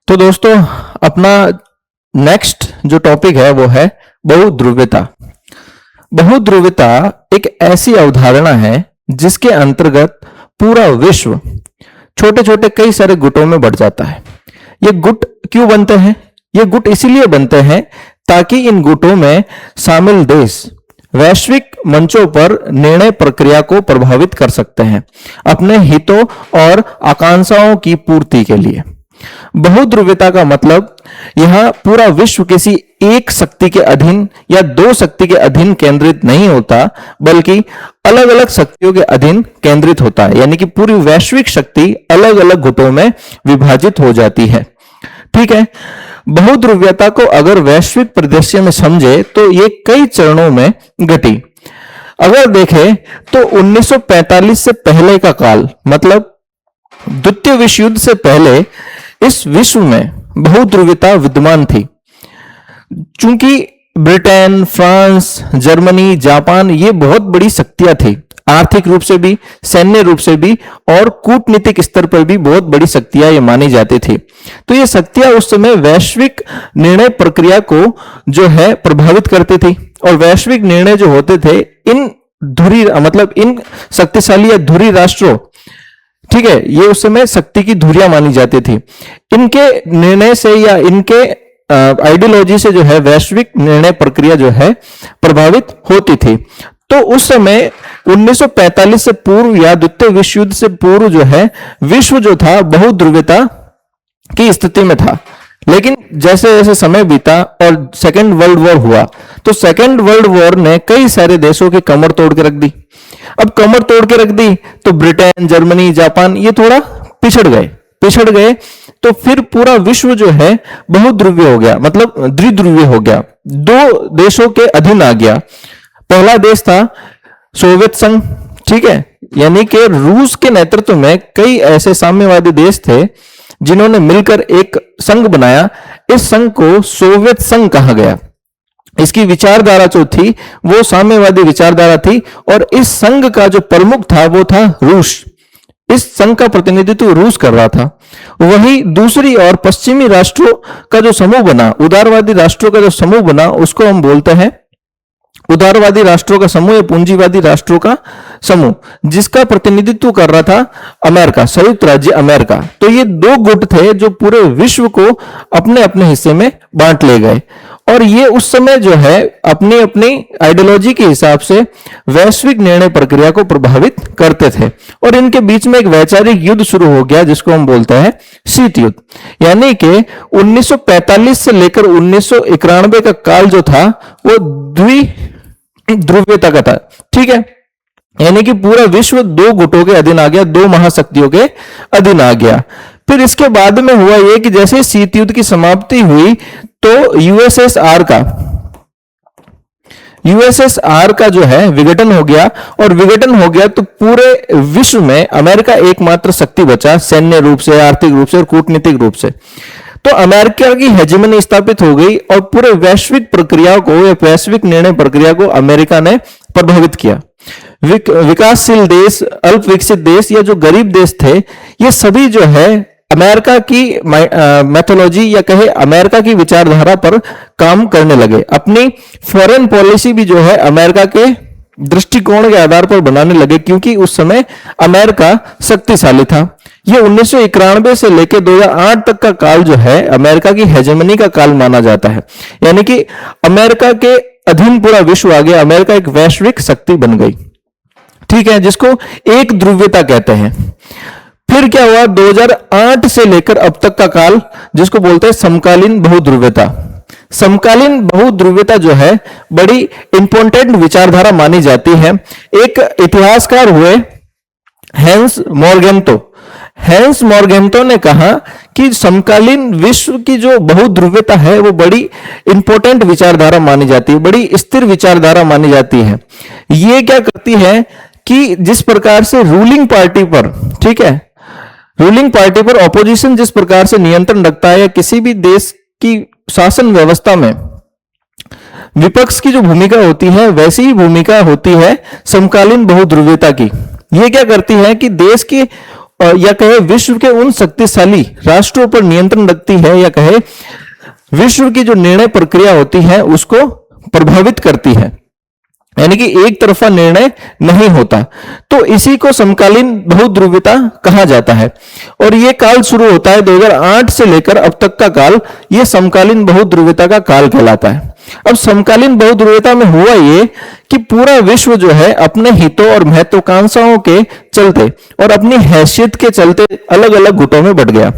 तो दोस्तों, अपना नेक्स्ट जो टॉपिक है वो है बहुध्रुवता। बहुध्रुवता एक ऐसी अवधारणा है जिसके अंतर्गत पूरा विश्व छोटे छोटे कई सारे गुटों में बढ़ जाता है। ये गुट क्यों बनते हैं? ये गुट इसीलिए बनते हैं ताकि इन गुटों में शामिल देश वैश्विक मंचों पर निर्णय प्रक्रिया को प्रभावित कर सकते हैं अपने हितों और आकांक्षाओं की पूर्ति के लिए। बहुध्रुवता का मतलब यहां पूरा विश्व किसी एक शक्ति के अधीन या दो शक्ति के अधीन केंद्रित नहीं होता, बल्कि अलग अलग शक्तियों के अधीन केंद्रित होता है। यानी कि पूरी वैश्विक शक्ति अलग अलग गुटों में विभाजित हो जाती है। ठीक है, बहुध्रुवता को अगर वैश्विक परिदृश्य में समझे तो ये कई चरणों में घटी। अगर देखें तो 1945 से पहले का काल, मतलब द्वितीय विश्व युद्ध से पहले इस विश्व में बहुध्रुवता विद्यमान थी। चूंकि ब्रिटेन, फ्रांस, जर्मनी, जापान ये बहुत बड़ी शक्तियां थी, आर्थिक रूप से भी, सैन्य रूप से भी और कूटनीतिक स्तर पर भी बहुत बड़ी शक्तियां ये मानी जाती थी। तो ये शक्तियां उस समय वैश्विक निर्णय प्रक्रिया को जो है प्रभावित करती थी, और वैश्विक निर्णय जो होते थे इन धुरी मतलब इन शक्तिशाली या धुरी राष्ट्रों, ठीक है, ये उस समय शक्ति की धुरियां मानी जाती थी। इनके निर्णय से या इनके आइडियोलॉजी से जो है वैश्विक निर्णय प्रक्रिया जो है प्रभावित होती थी। तो उस समय 1945 से पूर्व या द्वितीय विश्व युद्ध से पूर्व जो है विश्व जो था बहुध्रुवता की स्थिति में था। लेकिन जैसे जैसे समय बीता और सेकेंड वर्ल्ड वॉर हुआ, तो सेकेंड वर्ल्ड वॉर ने कई सारे देशों की कमर तोड़ के रख दी। अब कमर तोड़ के रख दी तो ब्रिटेन, जर्मनी, जापान ये थोड़ा पिछड़ गए। तो फिर पूरा विश्व जो है बहुध्रुवीय हो गया, मतलब द्विध्रुवीय हो गया, दो देशों के अधीन आ गया। पहला देश था सोवियत संघ, ठीक है, यानी कि रूस के नेतृत्व में कई ऐसे साम्यवादी देश थे जिन्होंने मिलकर एक संघ बनाया। इस संघ को सोवियत संघ कहा गया। इसकी विचारधारा जो थी वो साम्यवादी विचारधारा थी, और इस संघ का जो प्रमुख था वो था रूस। इस संघ का प्रतिनिधित्व रूस कर रहा था। वही दूसरी ओर पश्चिमी राष्ट्रों का जो समूह बना, उदारवादी राष्ट्रों का जो समूह बना, उसको हम बोलते हैं उदारवादी राष्ट्रों का समूह या पूंजीवादी राष्ट्रों का समूह, जिसका प्रतिनिधित्व कर रहा था अमेरिका, संयुक्त राज्य अमेरिका। तो ये दो गुट थे जो पूरे विश्व को अपने अपने हिस्से में बांट ले गए, और ये उस समय जो है अपनी अपनी आइडियोलॉजी के हिसाब से वैश्विक निर्णय प्रक्रिया को प्रभावित करते थे। और इनके बीच में एक वैचारिक युद्ध शुरू हो गया जिसको हम बोलते हैं शीत युद्ध। यानी कि 1945 से लेकर 1991 का काल जो था वो द्विध्रुवता का था। ठीक है, यानी कि पूरा विश्व दो गुटों के अधीन आ गया, दो महाशक्तियों के अधीन आ गया। फिर इसके बाद में हुआ यह कि जैसे शीत युद्ध की समाप्ति हुई तो यूएसएसआर का जो है विघटन हो गया, और विघटन हो गया तो पूरे विश्व में अमेरिका एकमात्र शक्ति बचा, सैन्य रूप से, आर्थिक रूप से और कूटनीतिक रूप से। तो अमेरिका की हेजेमनी स्थापित हो गई, और पूरे वैश्विक प्रक्रिया को या वैश्विक निर्णय प्रक्रिया को अमेरिका ने प्रभावित किया। विकासशील देश, अल्प विकसित देश या जो गरीब देश थे, ये सभी जो है अमेरिका की मैथोलॉजी या कहे अमेरिका की विचारधारा पर काम करने लगे। अपनी फॉरेन पॉलिसी भी जो है अमेरिका के दृष्टिकोण के आधार पर बनाने लगे, क्योंकि उस समय अमेरिका शक्तिशाली था। ये 1991 से लेकर 2008 तक का काल जो है अमेरिका की हेजेमनी का काल माना जाता है। यानी कि अमेरिका के अधीन पूरा विश्व आ गया, अमेरिका एक वैश्विक शक्ति बन गई। ठीक है, जिसको एक ध्रुवता कहते हैं। फिर क्या हुआ, 2008 से लेकर अब तक का काल जिसको बोलते हैं समकालीन बहुध्रुवता। समकालीन बहुध्रुवता जो है बड़ी इंपॉर्टेंट विचारधारा मानी जाती है। एक इतिहासकार हुए हैंस मॉर्गेंटो ने कहा कि समकालीन विश्व की जो बहुध्रुवता है वो बड़ी इंपॉर्टेंट विचारधारा मानी जाती है, बड़ी स्थिर विचारधारा मानी जाती है। ये क्या करती है कि जिस प्रकार से रूलिंग पार्टी पर, ठीक है, रूलिंग पार्टी पर ऑपोजिशन जिस प्रकार से नियंत्रण रखता है, या किसी भी देश की शासन व्यवस्था में विपक्ष की जो भूमिका होती है वैसी ही भूमिका होती है समकालीन बहुध्रुवता की। ये क्या करती है कि देश की या कहे विश्व के उन शक्तिशाली राष्ट्रों पर नियंत्रण रखती है, या कहे विश्व की जो निर्णय प्रक्रिया होती है उसको प्रभावित करती है, यानी कि एक तरफा निर्णय नहीं होता। तो इसी को समकालीन बहुध्रुवीता कहा जाता है। और यह काल शुरू होता है 2008 से लेकर अब तक का काल, यह समकालीन बहुध्रुवीता का काल कहलाता है। अब समकालीन बहुध्रुवीता में हुआ ये कि पूरा विश्व जो है अपने हितों और महत्वाकांक्षाओं के चलते और अपनी हैसियत के चलते अलग अलग गुटों में बंट गया।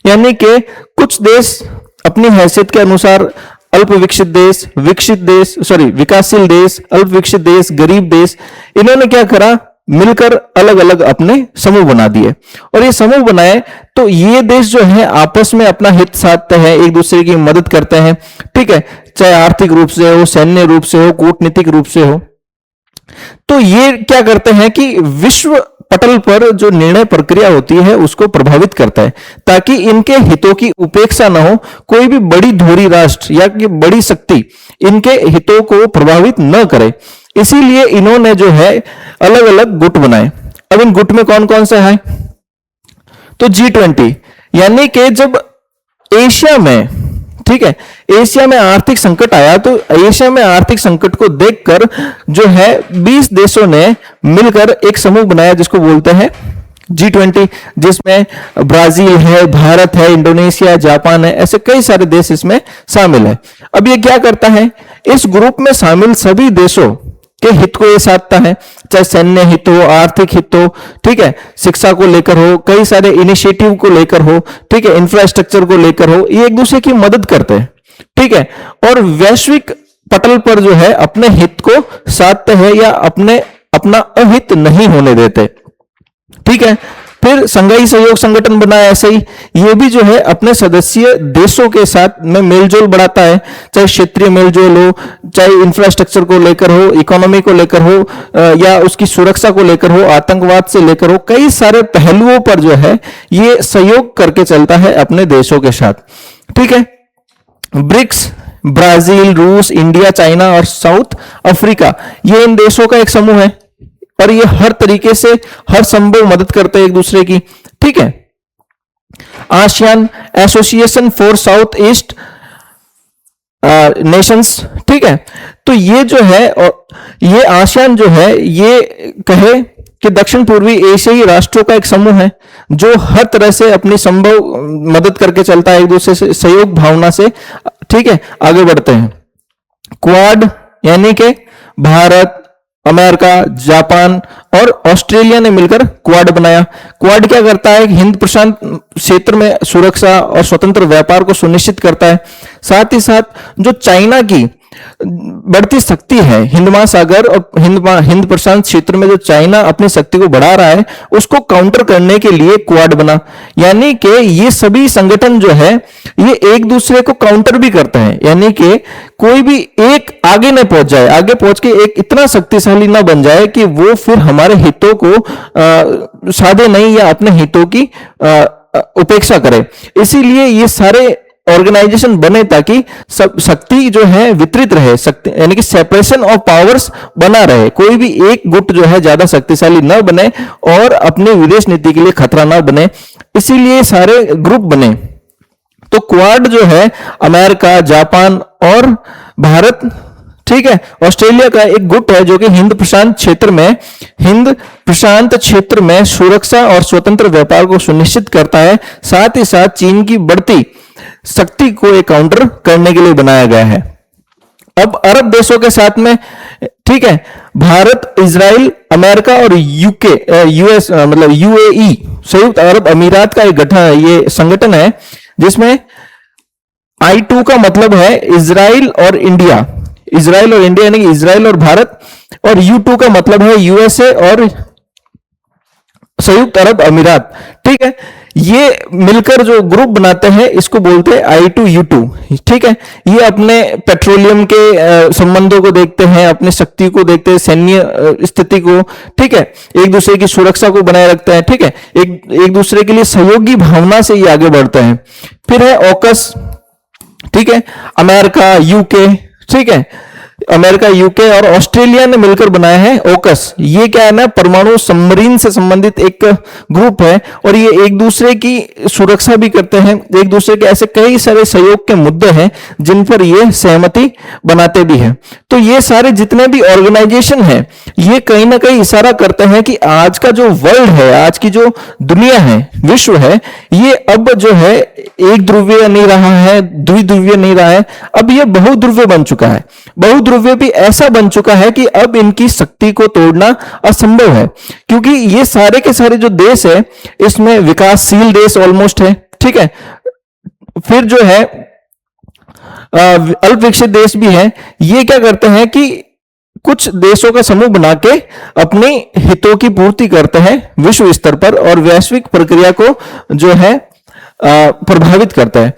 यानी कि कुछ देश अपनी हैसियत के अनुसार अल्प विकसित देश, विकासशील देश, अल्प विकसित देश, गरीब देश, इन्होंने क्या करा, मिलकर अलग अलग अपने समूह बना दिए। और ये समूह बनाए तो ये देश जो है आपस में अपना हित साधते हैं, एक दूसरे की मदद करते हैं, ठीक है, चाहे आर्थिक रूप से हो, सैन्य रूप से हो, कूटनीतिक रूप से हो। तो ये क्या करते हैं कि विश्व पटल पर जो निर्णय प्रक्रिया होती है उसको प्रभावित करता है, ताकि इनके हितों की उपेक्षा न हो, कोई भी बड़ी धुरी राष्ट्र या कि बड़ी शक्ति इनके हितों को प्रभावित न करे। इसीलिए इन्होंने जो है अलग अलग गुट बनाए। अब इन गुट में कौन कौन से है, तो G20, यानी कि जब एशिया में, ठीक है, एशिया में आर्थिक संकट आया तो एशिया में आर्थिक संकट को देखकर जो है 20 देशों ने मिलकर एक समूह बनाया जिसको बोलते हैं G20, जिसमें ब्राजील है, भारत है, इंडोनेशिया, जापान है, ऐसे कई सारे देश इसमें शामिल है। अब ये क्या करता है, इस ग्रुप में शामिल सभी देशों के हित को ये साधता है, चाहे सैन्य हित हो, आर्थिक हित हो, ठीक है, शिक्षा को लेकर हो, कई सारे इनिशिएटिव को लेकर हो, ठीक है, इंफ्रास्ट्रक्चर को लेकर हो, ये एक दूसरे की मदद करते हैं, ठीक है, और वैश्विक पटल पर जो है अपने हित को साधते हैं या अपना अहित नहीं होने देते, ठीक है। फिर संघाई सहयोग संगठन बना, ऐसे ही ये भी जो है अपने सदस्य देशों के साथ में मेलजोल बढ़ाता है, चाहे क्षेत्रीय मेलजोल हो, चाहे इंफ्रास्ट्रक्चर को लेकर हो, इकोनॉमी को लेकर हो, या उसकी सुरक्षा को लेकर हो, आतंकवाद से लेकर हो, कई सारे पहलुओं पर जो है ये सहयोग करके चलता है अपने देशों के साथ, ठीक है। ब्रिक्स, ब्राजील, रूस, इंडिया, चाइना और साउथ अफ्रीका, ये इन देशों का एक समूह है और ये हर तरीके से हर संभव मदद करते हैं एक दूसरे की, ठीक है। ASEAN, association for south east Nations, ठीक है। तो ये जो है, और ये आसियान जो है ये कहे कि दक्षिण पूर्वी एशियाई राष्ट्रों का एक समूह है जो हर तरह से अपनी संभव मदद करके चलता है, एक दूसरे से सहयोग भावना से, ठीक है, आगे बढ़ते हैं। क्वाड, यानी कि भारत, अमेरिका, जापान और ऑस्ट्रेलिया ने मिलकर क्वाड बनाया। क्वाड क्या करता है, हिंद प्रशांत क्षेत्र में सुरक्षा और स्वतंत्र व्यापार को सुनिश्चित करता है। साथ ही साथ जो चाइना की बढ़ती शक्ति है हिंद महासागर और हिंद प्रशांत क्षेत्र में, जो चाइना अपनी शक्ति को बढ़ा रहा है उसको काउंटर करने के लिए क्वाड बना। यानी कि ये सभी संगठन जो है ये एक दूसरे को काउंटर भी करते हैं, यानी कि कोई भी एक आगे न पहुंच जाए, आगे पहुंच के एक इतना शक्तिशाली ना बन जाए कि वो फिर हमारे हितों को साधे नहीं या अपने हितों की उपेक्षा करे। इसीलिए ये सारे ऑर्गेनाइजेशन बने ताकि सब शक्ति जो है वितरित रहे, शक्ति यानी कि सेपरेशन ऑफ पावर्स बना रहे, कोई भी एक गुट जो है ज्यादा शक्तिशाली न बने और अपनी विदेश नीति के लिए खतरा न बने, इसीलिए सारे ग्रुप बने। तो क्वाड जो है अमेरिका, जापान और भारत, ठीक है, ऑस्ट्रेलिया का एक गुट है जो कि हिंद प्रशांत क्षेत्र में सुरक्षा और स्वतंत्र व्यापार को सुनिश्चित करता है। साथ ही साथ चीन की बढ़ती शक्ति को एक काउंटर करने के लिए बनाया गया है। अब अरब देशों के साथ में, ठीक है, भारत, इजराइल, अमेरिका और यूएस मतलब यूएई, संयुक्त अरब अमीरात का एक गठन, ये संगठन है जिसमें I2 का मतलब है इजराइल और इंडिया, यानी कि इजराइल और भारत, और U2 का मतलब है यूएसए और संयुक्त अरब अमीरात, ठीक है। ये मिलकर जो ग्रुप बनाते हैं इसको बोलते हैं I2U2, ठीक है। ये अपने पेट्रोलियम के संबंधों को देखते हैं, अपनी शक्ति को देखते हैं, सैन्य स्थिति को, ठीक है, एक दूसरे की सुरक्षा को बनाए रखते हैं, ठीक है, एक दूसरे के लिए सहयोगी भावना से ये आगे बढ़ते हैं। फिर है ऑकस, ठीक है, अमेरिका, यूके, ठीक है, अमेरिका, यूके और ऑस्ट्रेलिया ने मिलकर बनाया है ओकस। ये क्या है ना, परमाणु सबमरीन से संबंधित एक ग्रुप है और ये एक दूसरे की सुरक्षा भी करते हैं। एक दूसरे के ऐसे कई सारे सहयोग के मुद्दे हैं जिन पर ये सहमति बनाते भी हैं। तो ये सारे जितने भी ऑर्गेनाइजेशन हैं ये कहीं ना कहीं इशारा करते हैं कि आज का जो वर्ल्ड है, आज की जो दुनिया है, विश्व है, ये अब जो है एक ध्रुवीय नहीं रहा है, द्विध्रुवीय नहीं रहा है, अब ये बहुध्रुवीय बन चुका है। बहुध्रुवीय भी ऐसा बन चुका है कि अब इनकी शक्ति को तोड़ना असंभव है, क्योंकि ये सारे के सारे जो देश है इसमें विकासशील देश ऑलमोस्ट है, ठीक है। फिर जो है अल्प विकसित देश भी है। ये क्या करते हैं कि कुछ देशों का समूह बना के अपने हितों की पूर्ति करते हैं विश्व स्तर पर और वैश्विक प्रक्रिया को जो है प्रभावित करता है।